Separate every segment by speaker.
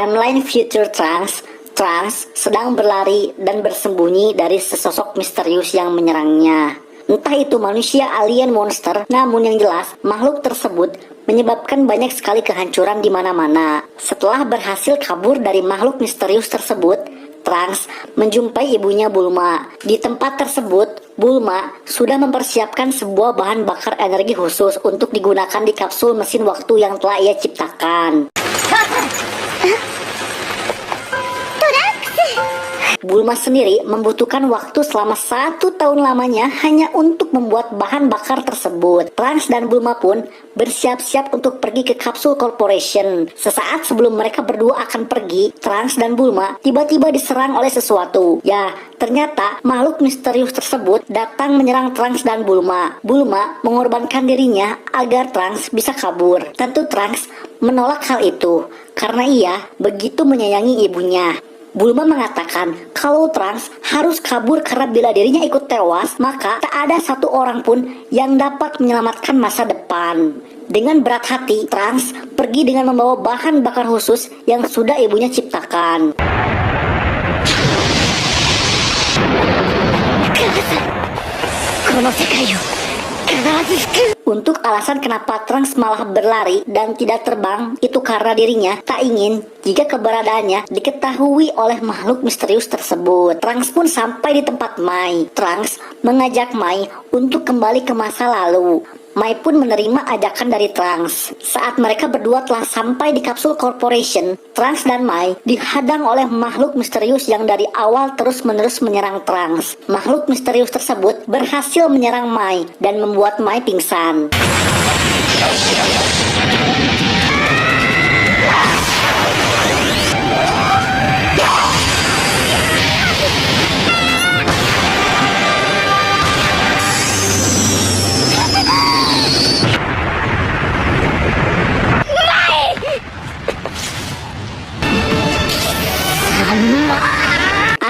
Speaker 1: timeline future Trunks, Trunks sedang berlari dan bersembunyi dari sesosok misterius yang menyerangnya. Entah itu manusia, alien, monster, namun yang jelas makhluk tersebut menyebabkan banyak sekali kehancuran di mana-mana. Setelah berhasil kabur dari makhluk misterius tersebut, Trunks menjumpai ibunya Bulma. Di tempat tersebut, Bulma sudah mempersiapkan sebuah bahan bakar energi khusus untuk digunakan di kapsul mesin waktu yang telah ia ciptakan. Bulma sendiri membutuhkan waktu selama 1 tahun lamanya hanya untuk membuat bahan bakar tersebut. Trunks dan Bulma pun bersiap-siap untuk pergi ke Capsule Corporation. Sesaat sebelum mereka berdua akan pergi, Trunks dan Bulma tiba-tiba diserang oleh sesuatu. Ya, ternyata makhluk misterius tersebut datang menyerang Trunks dan Bulma. Bulma mengorbankan dirinya agar Trunks bisa kabur. Tentu Trunks menolak hal itu karena ia begitu menyayangi ibunya. Bulma mengatakan kalau Trunks harus kabur karena bila dirinya ikut tewas, maka tak ada satu orang pun yang dapat menyelamatkan masa depan. Dengan berat hati, Trunks pergi dengan membawa bahan bakar khusus yang sudah ibunya ciptakan. Untuk alasan kenapa Trunks malah berlari dan tidak terbang, itu karena dirinya tak ingin jika keberadaannya diketahui oleh makhluk misterius tersebut. Trunks pun sampai di tempat Mai. Trunks mengajak Mai untuk kembali ke masa lalu. Mai pun menerima ajakan dari Trunks. Saat mereka berdua telah sampai di Capsule Corporation, Trunks dan Mai dihadang oleh makhluk misterius yang dari awal terus-menerus menyerang Trunks. Makhluk misterius tersebut berhasil menyerang Mai dan membuat Mai pingsan.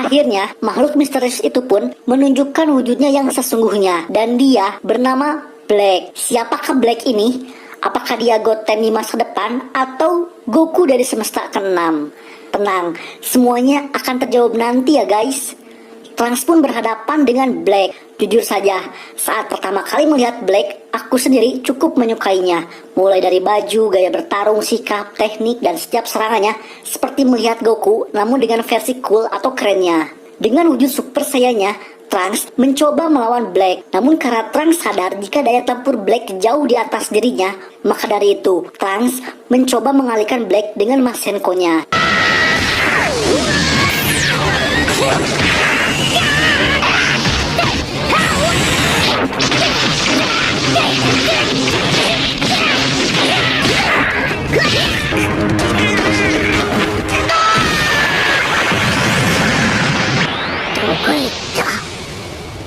Speaker 1: Akhirnya, makhluk misterius itu pun menunjukkan wujudnya yang sesungguhnya, dan dia bernama Black. Siapakah Black ini? Apakah dia Goten di masa depan atau Goku dari semesta ke-6? Tenang, semuanya akan terjawab nanti ya guys. Trunks pun berhadapan dengan Black. Jujur saja, saat pertama kali melihat Black, aku sendiri cukup menyukainya. Mulai dari baju, gaya bertarung, sikap, teknik, dan setiap serangannya seperti melihat Goku, namun dengan versi cool atau kerennya. Dengan wujud super saiyanya, Trunks mencoba melawan Black. Namun karena Trunks sadar jika daya tempur Black jauh di atas dirinya, maka dari itu, Trunks mencoba mengalihkan Black dengan Masenko-nya.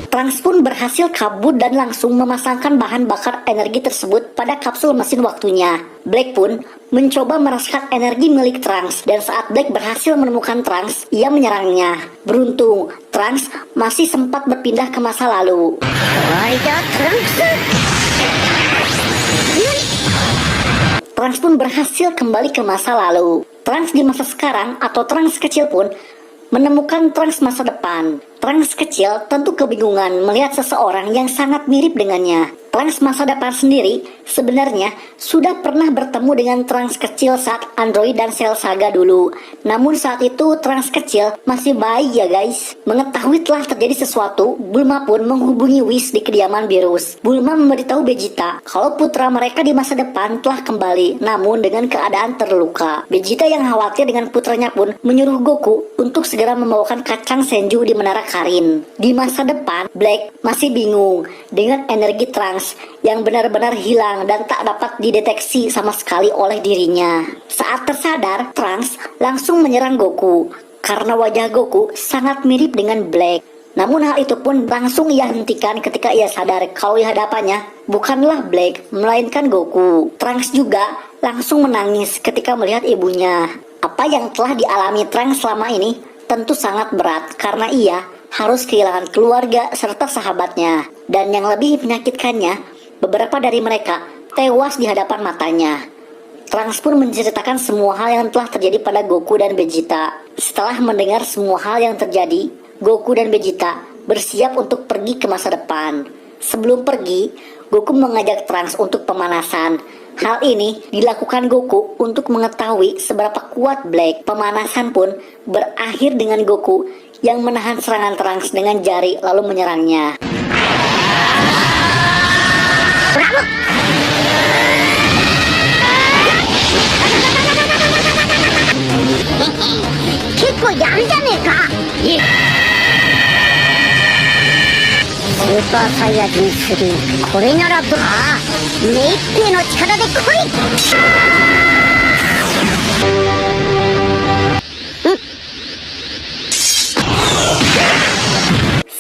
Speaker 1: Trunks pun berhasil kabur dan langsung memasangkan bahan bakar energi tersebut pada kapsul mesin waktunya. Black pun mencoba merasakan energi milik Trunks, dan saat Black berhasil menemukan Trunks, ia menyerangnya. Beruntung, Trunks masih sempat berpindah ke masa lalu. Trunks pun berhasil kembali ke masa lalu. Trunks di masa sekarang atau Trunks kecil pun menemukan Trunks masa depan. Trunks kecil tentu kebingungan melihat seseorang yang sangat mirip dengannya. Trunks masa depan sendiri sebenarnya sudah pernah bertemu dengan Trunks kecil saat Android dan Cell Saga dulu. Namun saat itu Trunks kecil masih bayi ya guys. Mengetahui telah terjadi sesuatu, Bulma pun menghubungi Whis di kediaman Beerus. Bulma memberitahu Vegeta kalau putra mereka di masa depan telah kembali, namun dengan keadaan terluka. Vegeta yang khawatir dengan putranya pun menyuruh Goku untuk segera membawakan kacang Senju di Menara Karin. Di masa depan, Black masih bingung dengan energi Trunks yang benar-benar hilang dan tak dapat dideteksi sama sekali oleh dirinya. Saat tersadar, Trunks langsung menyerang Goku karena wajah Goku sangat mirip dengan Black. Namun hal itu pun langsung ia hentikan ketika ia sadar kalau di hadapannya bukanlah Black, melainkan Goku. Trunks juga langsung menangis ketika melihat ibunya. Apa yang telah dialami Trunks selama ini tentu sangat berat karena ia harus kehilangan keluarga serta sahabatnya. Dan yang lebih menyakitkannya, beberapa dari mereka tewas di hadapan matanya. Trunks pun menceritakan semua hal yang telah terjadi pada Goku dan Vegeta. Setelah mendengar semua hal yang terjadi, Goku dan Vegeta bersiap untuk pergi ke masa depan. Sebelum pergi, Goku mengajak Trunks untuk pemanasan. Hal ini dilakukan Goku untuk mengetahui seberapa kuat Black. Pemanasan pun berakhir dengan Goku yang menahan serangan Trunks dengan jari lalu menyerangnya.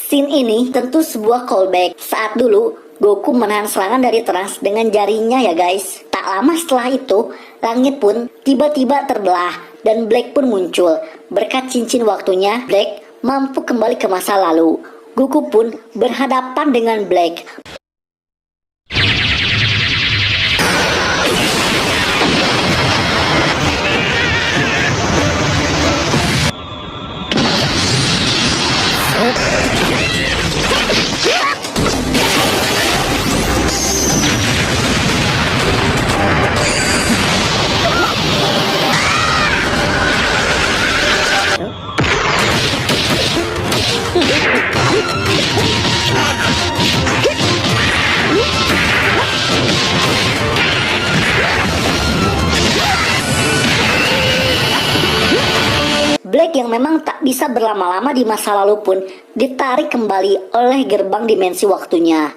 Speaker 1: Scene ini tentu sebuah callback saat dulu Goku menahan serangan dari Trunks dengan jarinya ya guys. Tak lama setelah itu, langit pun tiba-tiba terbelah dan Black pun muncul. Berkat cincin waktunya, Black mampu kembali ke masa lalu. Goku pun berhadapan dengan Black. Black yang memang tak bisa berlama-lama di masa lalu pun ditarik kembali oleh gerbang dimensi waktunya.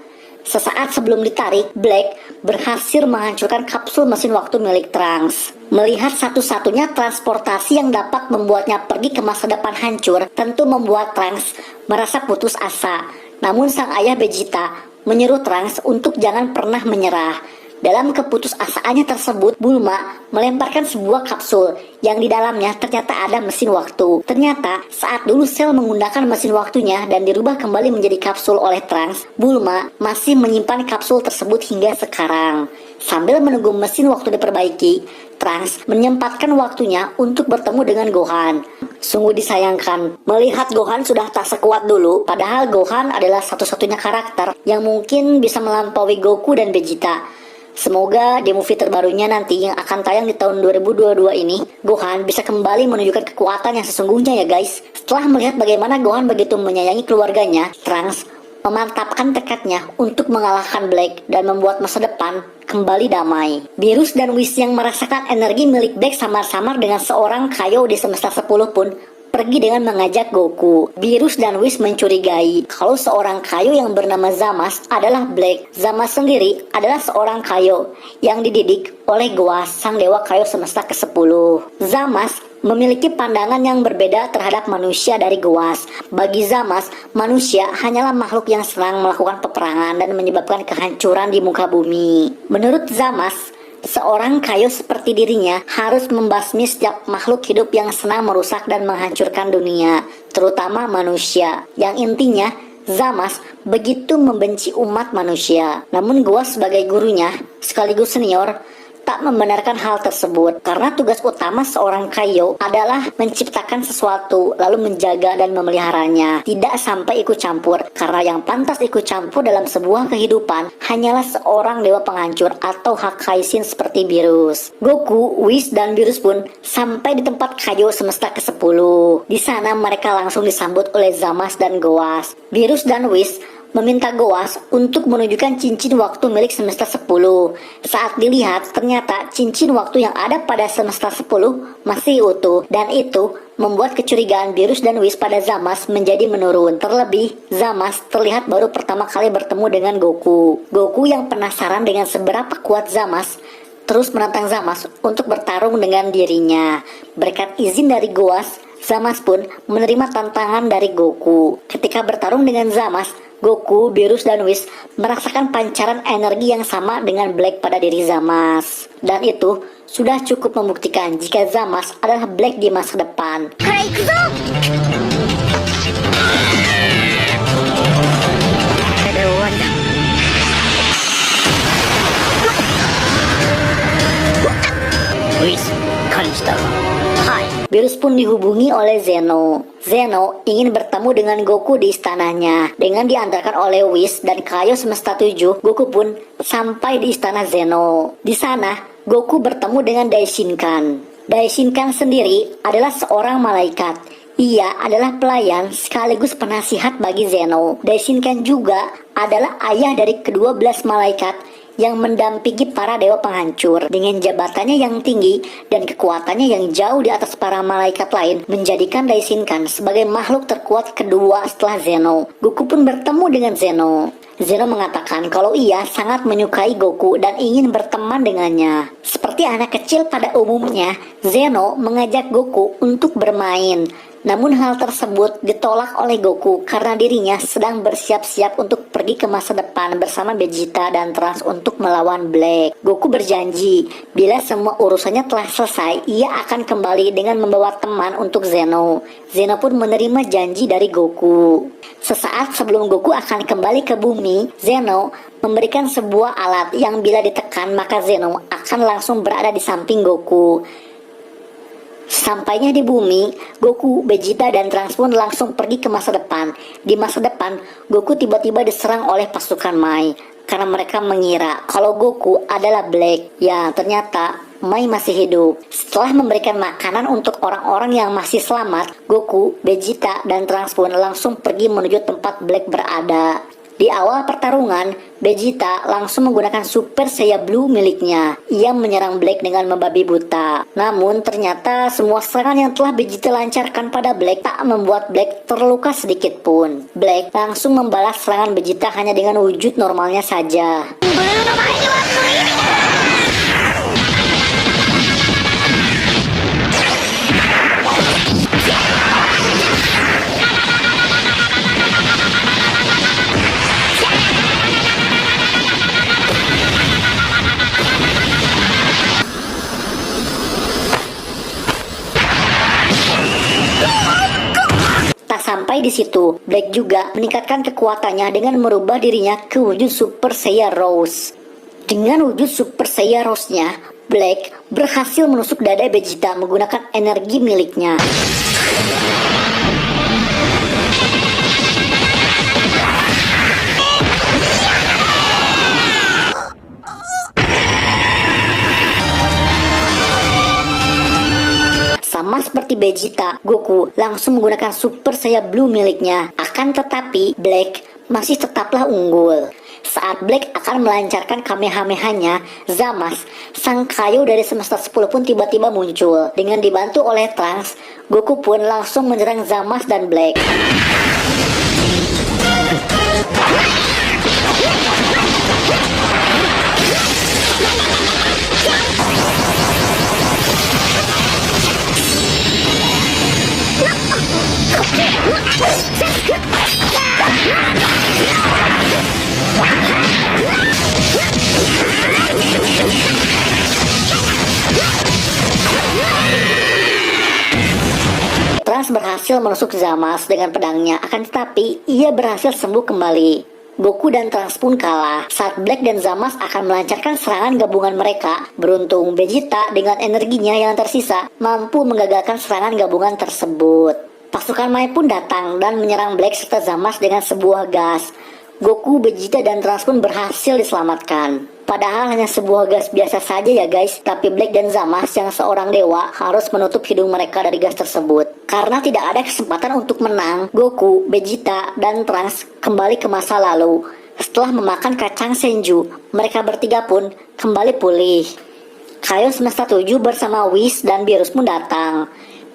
Speaker 1: Sesaat sebelum ditarik, Black berhasil menghancurkan kapsul mesin waktu milik Trunks. Melihat satu-satunya transportasi yang dapat membuatnya pergi ke masa depan hancur, tentu membuat Trunks merasa putus asa. Namun sang ayah Vegeta menyuruh Trunks untuk jangan pernah menyerah. Dalam keputusasaannya tersebut, Bulma melemparkan sebuah kapsul yang di dalamnya ternyata ada mesin waktu. Ternyata saat dulu Cell menggunakan mesin waktunya dan dirubah kembali menjadi kapsul oleh Trunks, Bulma masih menyimpan kapsul tersebut hingga sekarang. Sambil menunggu mesin waktu diperbaiki, Trunks menyempatkan waktunya untuk bertemu dengan Gohan. Sungguh disayangkan, melihat Gohan sudah tak sekuat dulu, padahal Gohan adalah satu-satunya karakter yang mungkin bisa melampaui Goku dan Vegeta. Semoga di movie terbarunya nanti yang akan tayang di tahun 2022 ini, Gohan bisa kembali menunjukkan kekuatan yang sesungguhnya ya guys. Setelah melihat bagaimana Gohan begitu menyayangi keluarganya, Trunks memantapkan tekadnya untuk mengalahkan Black dan membuat masa depan kembali damai. Beerus dan Whis yang merasakan energi milik Black samar-samar dengan seorang Kaio di semesta 10 pun pergi dengan mengajak Goku. Beerus dan Whis mencurigai kalau seorang Kaio yang bernama Zamasu adalah Black. Zamasu sendiri adalah seorang Kaio yang dididik oleh Goas, sang dewa Kaio semesta ke-10. Zamasu memiliki pandangan yang berbeda terhadap manusia dari Goas. Bagi Zamasu, manusia hanyalah makhluk yang senang melakukan peperangan dan menyebabkan kehancuran di muka bumi. Menurut Zamasu, seorang Kaio seperti dirinya harus membasmi setiap makhluk hidup yang senang merusak dan menghancurkan dunia, terutama manusia. Yang intinya, Zamasu begitu membenci umat manusia. Namun Goas sebagai gurunya, sekaligus senior, tak membenarkan hal tersebut karena tugas utama seorang Kaio adalah menciptakan sesuatu lalu menjaga dan memeliharanya, tidak sampai ikut campur, karena yang pantas ikut campur dalam sebuah kehidupan hanyalah seorang dewa penghancur atau Hakaisin seperti Beerus. Goku, Whis, dan Beerus pun sampai di tempat Kaio semesta ke-10. Di sana mereka langsung disambut oleh Zamasu dan Goas. Beerus dan Whis meminta Goas untuk menunjukkan cincin waktu milik semesta 10. Saat dilihat, ternyata cincin waktu yang ada pada semesta 10 masih utuh, dan itu membuat kecurigaan Beerus dan Whis pada Zamasu menjadi menurun. Terlebih, Zamasu terlihat baru pertama kali bertemu dengan Goku. Goku yang penasaran dengan seberapa kuat Zamasu terus menantang Zamasu untuk bertarung dengan dirinya. Berkat izin dari Goas, Zamasu pun menerima tantangan dari Goku. Ketika bertarung dengan Zamasu, Goku, Beerus, dan Whis merasakan pancaran energi yang sama dengan Black pada diri Zamasu. Dan itu sudah cukup membuktikan jika Zamasu adalah Black di masa depan. Astaga. Hai. Beerus pun dihubungi oleh Zeno. Zeno ingin bertemu dengan Goku di istananya. Dengan diantarkan oleh Whis dan Kaio semesta 7, Goku pun sampai di istana Zeno. Di sana, Goku bertemu dengan Daishinkan. Daishinkan sendiri adalah seorang malaikat. Ia adalah pelayan sekaligus penasihat bagi Zeno. Daishinkan juga adalah ayah dari kedua belas malaikat yang mendampingi para dewa penghancur. Dengan jabatannya yang tinggi dan kekuatannya yang jauh di atas para malaikat lain, menjadikan Daishinkan sebagai makhluk terkuat kedua setelah Zeno. Goku pun bertemu dengan Zeno. Zeno mengatakan kalau ia sangat menyukai Goku dan ingin berteman dengannya. Seperti anak kecil pada umumnya, Zeno mengajak Goku untuk bermain. Namun hal tersebut ditolak oleh Goku karena dirinya sedang bersiap-siap untuk pergi ke masa depan bersama Vegeta dan Trunks untuk melawan Black. Goku berjanji bila semua urusannya telah selesai, ia akan kembali dengan membawa teman untuk Zeno. Zeno pun menerima janji dari Goku. Sesaat sebelum Goku akan kembali ke bumi, Zeno memberikan sebuah alat yang bila ditekan maka Zeno akan langsung berada di samping Goku. Sampainya di bumi, Goku, Vegeta, dan Trunks pun langsung pergi ke masa depan. Di masa depan, Goku tiba-tiba diserang oleh pasukan Mai karena mereka mengira kalau Goku adalah Black. Ya, ternyata Mai masih hidup. Setelah memberikan makanan untuk orang-orang yang masih selamat, Goku, Vegeta, dan Trunks pun langsung pergi menuju tempat Black berada. Di awal pertarungan, Vegeta langsung menggunakan Super Saiyan Blue miliknya. Ia menyerang Black dengan membabi buta. Namun ternyata semua serangan yang telah Vegeta lancarkan pada Black tak membuat Black terluka sedikit pun. Black langsung membalas serangan Vegeta hanya dengan wujud normalnya saja. Sampai di situ, Black juga meningkatkan kekuatannya dengan merubah dirinya ke wujud Super Saiyan Rose. Dengan wujud Super Saiyan Rose-nya, Black berhasil menusuk dada Vegeta menggunakan energi miliknya. Sama seperti Vegeta, Goku langsung menggunakan Super Saiyan Blue miliknya. Akan tetapi, Black masih tetaplah unggul. Saat Black akan melancarkan Kamehameha-nya, Zamasu, sang Kaio dari semesta 10 pun tiba-tiba muncul. Dengan dibantu oleh Trunks, Goku pun langsung menyerang Zamasu dan Black. Trunks berhasil menusuk Zamasu dengan pedangnya, akan tetapi ia berhasil sembuh kembali. Goku dan Trunks pun kalah saat Black dan Zamasu akan melancarkan serangan gabungan mereka. Beruntung Vegeta dengan energinya yang tersisa mampu menggagalkan serangan gabungan tersebut. Pasukan Mai pun datang dan menyerang Black serta Zamasu dengan sebuah gas. Goku, Vegeta, dan Trunks pun berhasil diselamatkan. Padahal hanya sebuah gas biasa saja ya guys, tapi Black dan Zamasu yang seorang dewa harus menutup hidung mereka dari gas tersebut. Karena tidak ada kesempatan untuk menang, Goku, Vegeta, dan Trunks kembali ke masa lalu. Setelah memakan kacang Senju, mereka bertiga pun kembali pulih. Kaio semesta 7 bersama Whis dan Beerus pun datang.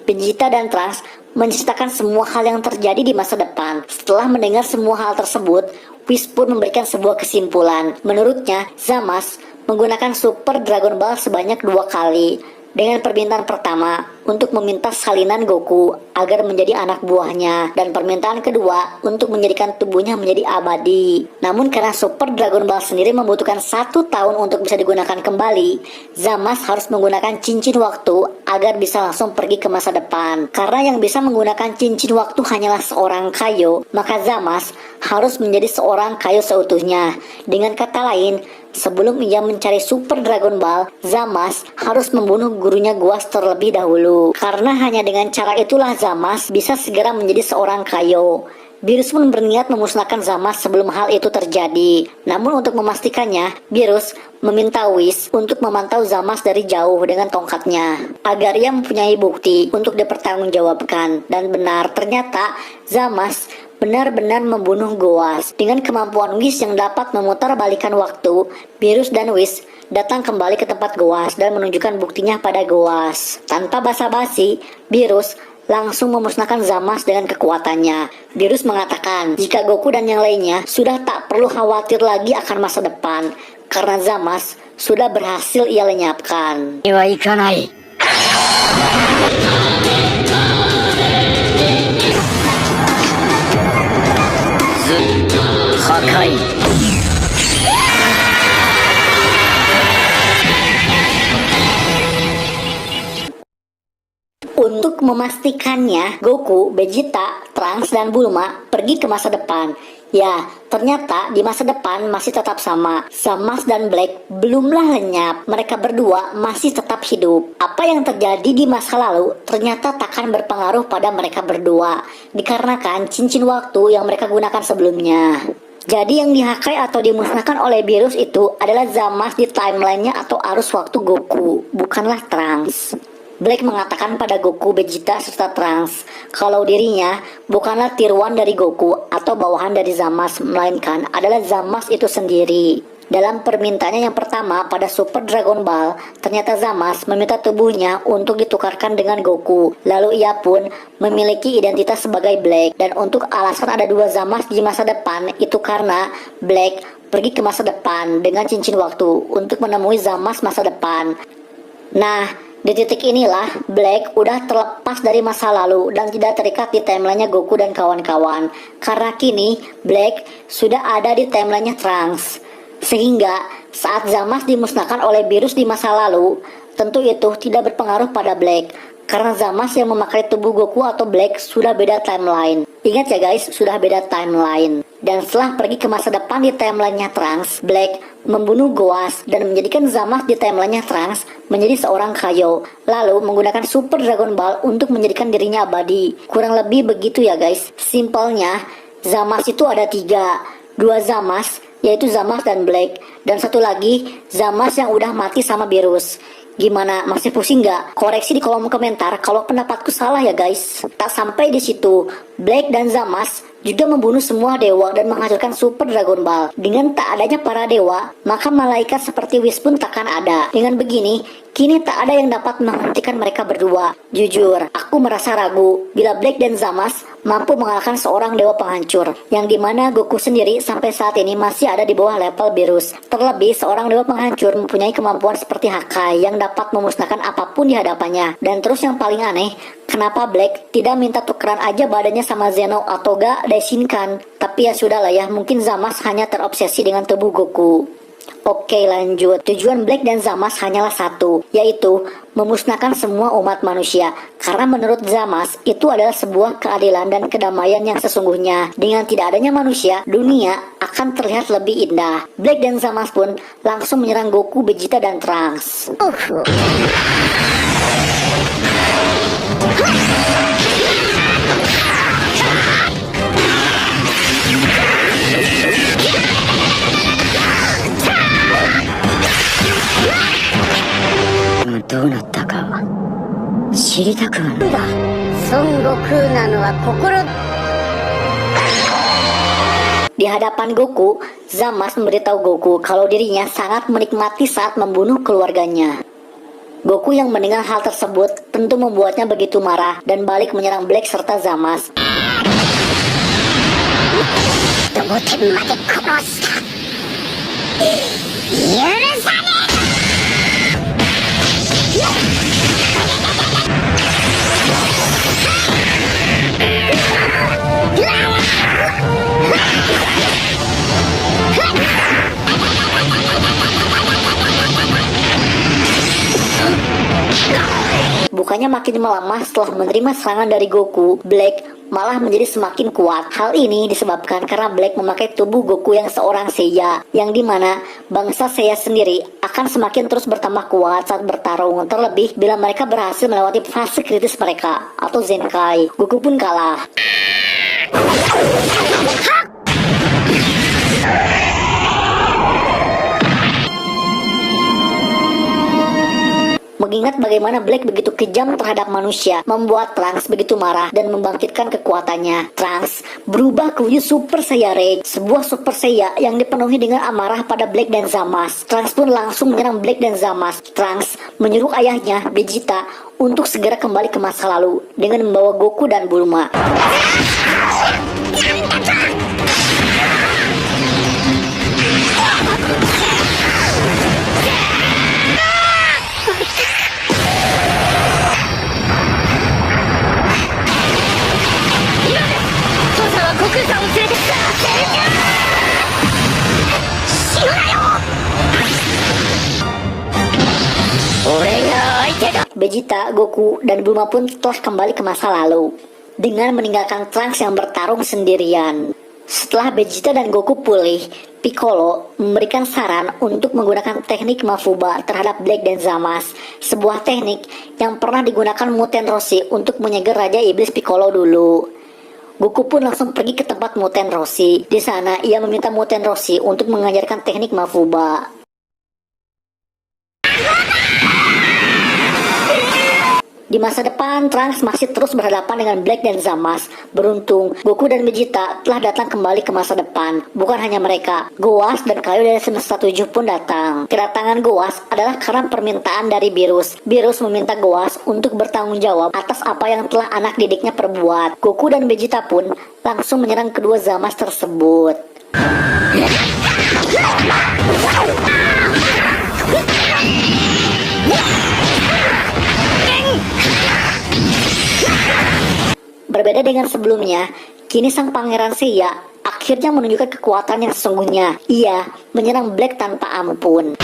Speaker 1: Vegeta dan Trunks menceritakan semua hal yang terjadi di masa depan. Setelah mendengar semua hal tersebut, Whis pun memberikan sebuah kesimpulan. Menurutnya, Zamasu menggunakan Super Dragon Ball sebanyak 2 kali. Dengan permintaan pertama untuk meminta salinan Goku agar menjadi anak buahnya, dan permintaan kedua untuk menjadikan tubuhnya menjadi abadi. Namun karena Super Dragon Ball sendiri membutuhkan 1 tahun untuk bisa digunakan kembali, Zamasu harus menggunakan cincin waktu agar bisa langsung pergi ke masa depan. Karena yang bisa menggunakan cincin waktu hanyalah seorang Kaio, maka Zamasu harus menjadi seorang Kaio seutuhnya. Dengan kata lain, sebelum ia mencari Super Dragon Ball, Zamasu harus membunuh gurunya Goas terlebih dahulu. Karena hanya dengan cara itulah Zamasu bisa segera menjadi seorang Kaio. Beerus pun berniat memusnahkan Zamasu sebelum hal itu terjadi. Namun untuk memastikannya, Beerus meminta Whis untuk memantau Zamasu dari jauh dengan tongkatnya, agar ia mempunyai bukti untuk dipertanggungjawabkan. Dan benar, ternyata Zamasu benar-benar membunuh Goas. Dengan kemampuan Whis yang dapat memutarbalikkan waktu, Beerus dan Whis datang kembali ke tempat Goas dan menunjukkan buktinya pada Goas. Tanpa basa-basi, Beerus langsung memusnahkan Zamasu dengan kekuatannya. Beerus mengatakan jika Goku dan yang lainnya sudah tak perlu khawatir lagi akan masa depan, karena Zamasu sudah berhasil ia lenyapkan. Ikanai. Hakai. Untuk memastikannya, Goku, Vegeta, Trunks, dan Bulma pergi ke masa depan. Ya, ternyata di masa depan masih tetap sama. Zamasu dan Black belumlah lenyap. Mereka berdua masih tetap hidup. Apa yang terjadi di masa lalu ternyata takkan berpengaruh pada mereka berdua, dikarenakan cincin waktu yang mereka gunakan sebelumnya. Jadi yang dihakai atau dimusnahkan oleh Beerus itu adalah Zamasu di timelinenya atau arus waktu Goku, bukanlah Trunks. Black mengatakan pada Goku, Vegeta, serta Trunks kalau dirinya bukanlah tiruan dari Goku atau bawahan dari Zamasu, melainkan adalah Zamasu itu sendiri. Dalam permintaannya yang pertama pada Super Dragon Ball, ternyata Zamasu meminta tubuhnya untuk ditukarkan dengan Goku. Lalu ia pun memiliki identitas sebagai Black, dan untuk alasan ada dua Zamasu di masa depan itu karena Black pergi ke masa depan dengan cincin waktu untuk menemui Zamasu masa depan. Nah, di titik inilah Black udah terlepas dari masa lalu dan tidak terikat di timelinenya Goku dan kawan-kawan. Karena kini Black sudah ada di timelinenya Trunks. Sehingga saat Zamasu dimusnahkan oleh Beerus di masa lalu, tentu itu tidak berpengaruh pada Black. Karena Zamasu yang memakai tubuh Goku atau Black sudah beda timeline. Ingat ya guys, sudah beda timeline. Dan setelah pergi ke masa depan di timelinenya Trunks, Black membunuh Goas dan menjadikan Zamasu di timelinenya Trunks menjadi seorang Kaio. Lalu menggunakan Super Dragon Ball untuk menjadikan dirinya abadi. Kurang lebih begitu ya guys. Simpelnya, Zamasu itu ada tiga. Dua Zamasu, yaitu Zamasu dan Black. Dan satu lagi, Zamasu yang udah mati sama Beerus. Gimana, masih pusing nggak? Koreksi di kolom komentar kalau pendapatku salah ya guys. Tak sampai di situ, Black dan Zamasu juga membunuh semua dewa dan menghancurkan Super Dragon Ball. Dengan tak adanya para dewa, maka malaikat seperti Whis pun takkan ada. Dengan begini, kini tak ada yang dapat menghentikan mereka berdua. Jujur, aku merasa ragu bila Black dan Zamasu mampu mengalahkan seorang dewa penghancur, yang dimana Goku sendiri sampai saat ini masih ada di bawah level Beerus. Terlebih seorang dewa penghancur mempunyai kemampuan seperti Hakai yang dapat memusnahkan apapun di hadapannya. Dan terus yang paling aneh, kenapa Black tidak minta tukeran aja badannya sama Zeno atau gak Daishinkan? Tapi ya sudahlah ya, mungkin Zamasu hanya terobsesi dengan tubuh Goku. Oke, lanjut. Tujuan Black dan Zamasu hanyalah satu, yaitu memusnahkan semua umat manusia. Karena menurut Zamasu, itu adalah sebuah keadilan dan kedamaian yang sesungguhnya. Dengan tidak adanya manusia, dunia akan terlihat lebih indah. Black dan Zamasu pun langsung menyerang Goku, Vegeta, dan Trunks. Di hadapan Goku, Zamasu memberitahu Goku kalau dirinya sangat menikmati saat membunuh keluarganya. Goku yang mendengar hal tersebut tentu membuatnya begitu marah dan balik menyerang Black serta Zamasu. Bukannya makin melemah setelah menerima serangan dari Goku, Black malah menjadi semakin kuat. Hal ini disebabkan karena Black memakai tubuh Goku yang seorang Seiya, yang dimana bangsa Seiya sendiri akan semakin terus bertambah kuat saat bertarung, terlebih bila mereka berhasil melewati fase kritis mereka atau Zenkai. Goku pun kalah. Mengingat bagaimana Black begitu kejam terhadap manusia, membuat Trunks begitu marah dan membangkitkan kekuatannya. Trunks berubah ke wujud Super Saiyan Rage, sebuah Super Saiyan yang dipenuhi dengan amarah pada Black dan Zamasu. Trunks pun langsung menyerang Black dan Zamasu. Trunks menyuruh ayahnya, Vegeta, untuk segera kembali ke masa lalu dengan membawa Goku dan Bulma. Vegeta, Goku, dan Bulma pun telah kembali ke masa lalu dengan meninggalkan Trunks yang bertarung sendirian. Setelah Vegeta dan Goku pulih, Piccolo memberikan saran untuk menggunakan teknik Mafuba terhadap Black dan Zamasu, sebuah teknik yang pernah digunakan Muten Roshi untuk menyegel Raja Iblis Piccolo dulu. Goku pun langsung pergi ke tempat Muten Roshi. Di sana ia meminta Muten Roshi untuk mengajarkan teknik Mafuba. Di masa depan, Trunks masih terus berhadapan dengan Black dan Zamasu. Beruntung, Goku dan Vegeta telah datang kembali ke masa depan. Bukan hanya mereka, Goas dan Kaio dari semesta 7 pun datang. Kedatangan Goas adalah karena permintaan dari Beerus. Beerus meminta Goas untuk bertanggung jawab atas apa yang telah anak didiknya perbuat. Goku dan Vegeta pun langsung menyerang kedua Zamasu tersebut. Berbeda dengan sebelumnya, kini sang pangeran Seiya akhirnya menunjukkan kekuatan yang sesungguhnya. Ia menyerang Black tanpa ampun.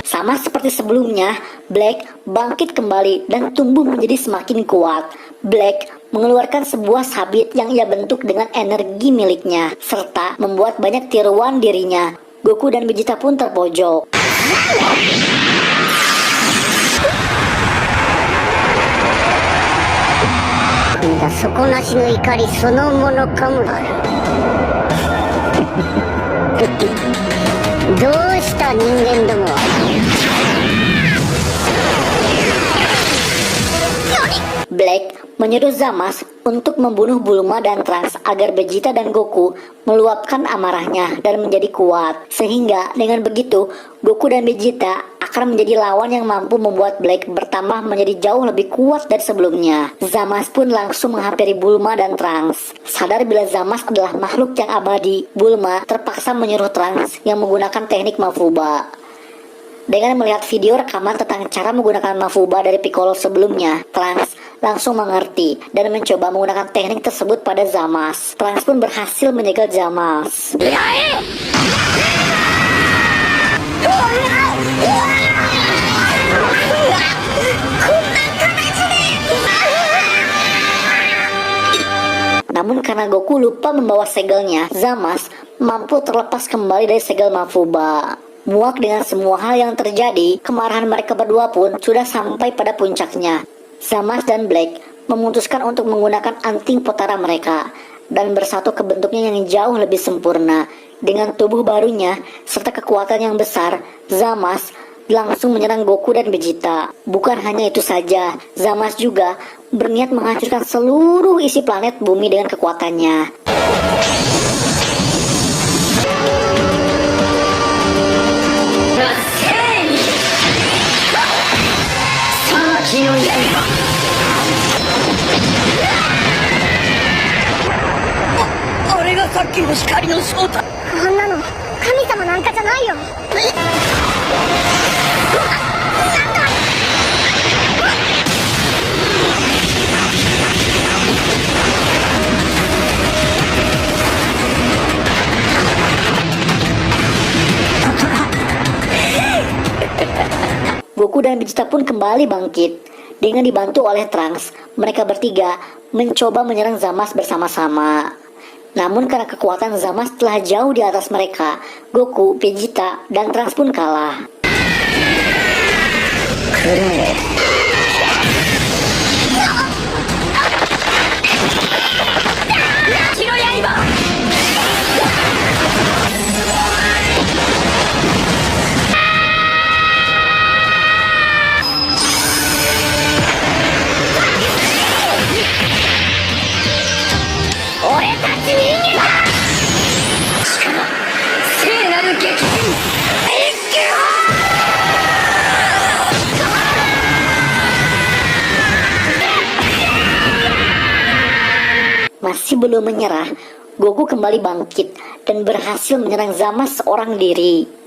Speaker 1: Sama seperti sebelumnya, Black bangkit kembali dan tumbuh menjadi semakin kuat. Black mengeluarkan sebuah sabit yang ia bentuk dengan energi miliknya, serta membuat banyak tiruan dirinya. Goku dan Vegeta pun terpojok. Black menyuruh Zamasu untuk membunuh Bulma dan Trunks agar Vegeta dan Goku meluapkan amarahnya dan menjadi kuat. Sehingga dengan begitu, Goku dan Vegeta akan menjadi lawan yang mampu membuat Black bertambah menjadi jauh lebih kuat dari sebelumnya. Zamasu pun langsung menghampiri Bulma dan Trunks. Sadar bila Zamasu adalah makhluk yang abadi, Bulma terpaksa menyuruh Trunks yang menggunakan teknik Mafuba. Dengan melihat video rekaman tentang cara menggunakan Mafuba dari Piccolo sebelumnya, Trunks langsung mengerti dan mencoba menggunakan teknik tersebut pada Zamasu. Trunks pun berhasil menyegel Zamasu. Namun karena Goku lupa membawa segelnya, Zamasu mampu terlepas kembali dari segel Mafuba. Muak dengan semua hal yang terjadi, kemarahan mereka berdua pun sudah sampai pada puncaknya. Zamasu dan Black memutuskan untuk menggunakan anting potara mereka dan bersatu ke bentuknya yang jauh lebih sempurna. Dengan tubuh barunya serta kekuatan yang besar, Zamasu langsung menyerang Goku dan Vegeta. Bukan hanya itu saja, Zamasu juga berniat menghancurkan seluruh isi planet bumi dengan kekuatannya.
Speaker 2: の光の正体。
Speaker 3: あんなの神様なんかじゃないよ。
Speaker 1: Goku dan Vegeta pun kembali bangkit. Dengan dibantu oleh Trunks, mereka bertiga mencoba menyerang Zamasu bersama-sama. Namun karena kekuatan Zamasu telah jauh di atas mereka, Goku, Vegeta, dan Trunks pun kalah. Masih belum menyerah, Goku kembali bangkit dan berhasil menyerang Zamasu seorang diri.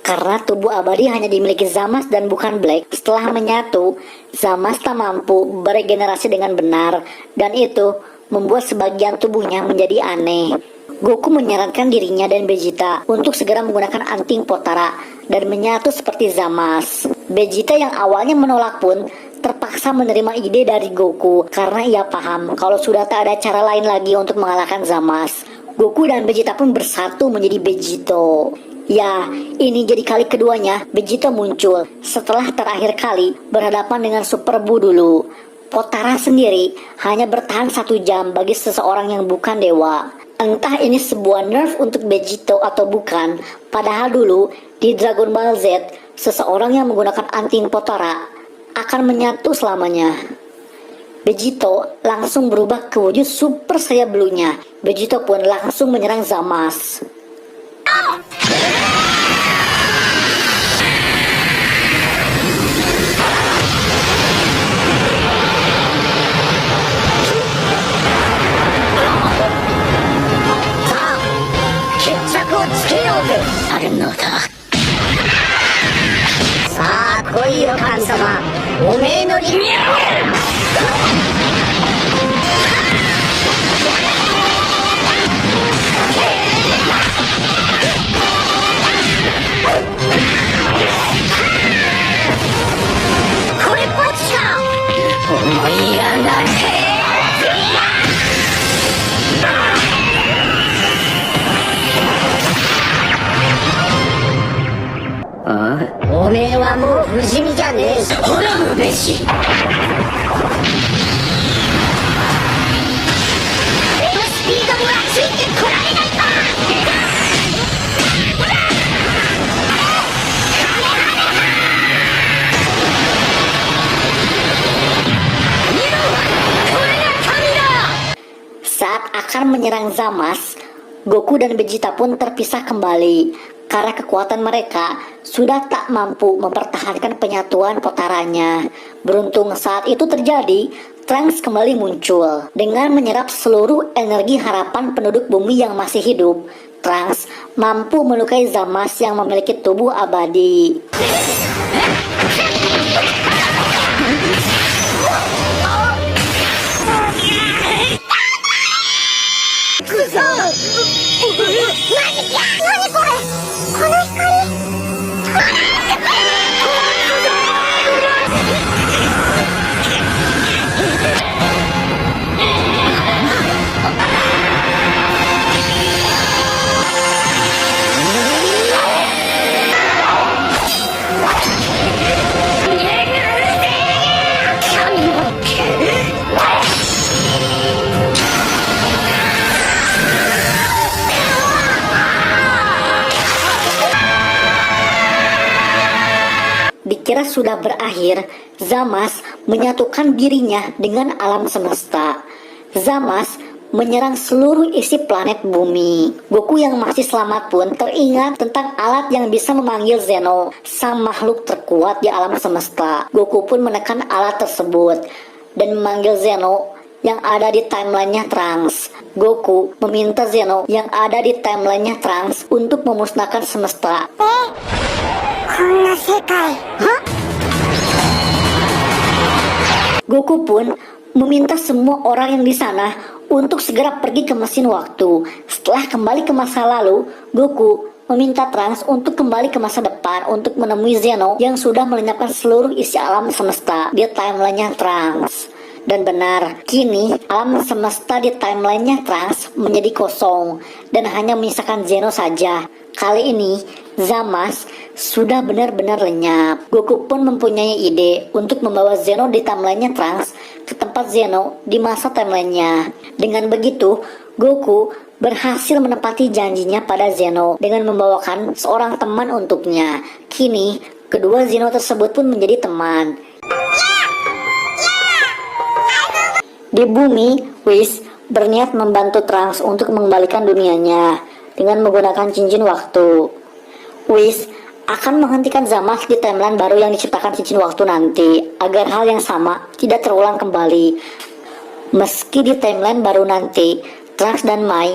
Speaker 1: Karena tubuh abadi hanya dimiliki Zamasu dan bukan Black, setelah menyatu, Zamasu tak mampu beregenerasi dengan benar, dan itu membuat sebagian tubuhnya menjadi aneh. Goku menyarankan dirinya dan Vegeta untuk segera menggunakan anting Potara dan menyatu seperti Zamasu. Vegeta yang awalnya menolak pun terpaksa menerima ide dari Goku karena ia paham kalau sudah tak ada cara lain lagi untuk mengalahkan Zamasu. Goku dan Vegeta pun bersatu menjadi Vegito. Ya, ini jadi kali keduanya Vegeta muncul setelah terakhir kali berhadapan dengan Super Buu dulu. Potara sendiri hanya bertahan 1 jam bagi seseorang yang bukan dewa. Entah ini sebuah nerf untuk Vegito atau bukan, padahal dulu di Dragon Ball Z, seseorang yang menggunakan anting Potara akan menyatu selamanya. Vegito langsung berubah ke wujud Super Saiyan Blue-nya. Vegito pun langsung menyerang Zamasu. Saat akan menyerang Zamasu, Goku dan Vegeta pun terpisah kembali karena kekuatan mereka sudah tak mampu mempertahankan penyatuan Potaranya. Beruntung saat itu terjadi, Trunks kembali muncul. Dengan menyerap seluruh energi harapan penduduk bumi yang masih hidup, Trunks mampu melukai Zamasu yang memiliki tubuh abadi. dikira sudah berakhir, Zamasu menyatukan dirinya dengan alam semesta. Zamasu menyerang seluruh isi planet bumi. Goku yang masih selamat pun teringat tentang alat yang bisa memanggil Zeno, sang makhluk terkuat di alam semesta. Goku pun menekan alat tersebut dan memanggil Zeno yang ada di timelinenya Trunks. Goku meminta Zeno yang ada di timelinenya Trunks untuk memusnahkan semesta.
Speaker 3: こんな世界
Speaker 1: Goku pun meminta semua orang yang di sana untuk segera pergi ke mesin waktu. Setelah kembali ke masa lalu, Goku meminta Trunks untuk kembali ke masa depan untuk menemui Zeno yang sudah melenyapkan seluruh isi alam semesta di timelinenya Trunks. Dan benar, kini alam semesta di timelinenya Trunks menjadi kosong dan hanya menyisakan Zeno saja. Kali ini, Zamasu sudah benar-benar lenyap. Goku pun mempunyai ide untuk membawa Zeno di timelinenya Trunks ke tempat Zeno di masa timelinenya. Dengan begitu, Goku berhasil menepati janjinya pada Zeno dengan membawakan seorang teman untuknya. Kini, kedua Zeno tersebut pun menjadi teman. Di bumi, Whis berniat membantu Trunks untuk mengembalikan dunianya dengan menggunakan cincin waktu. Whis akan menghentikan Zamasu di timeline baru yang diciptakan cincin waktu nanti, agar hal yang sama tidak terulang kembali. Meski di timeline baru nanti, Trunks dan Mai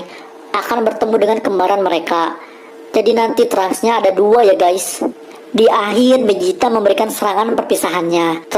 Speaker 1: akan bertemu dengan kembaran mereka. Jadi nanti Trunksnya ada dua ya guys. Di akhir, Vegeta memberikan serangan perpisahannya.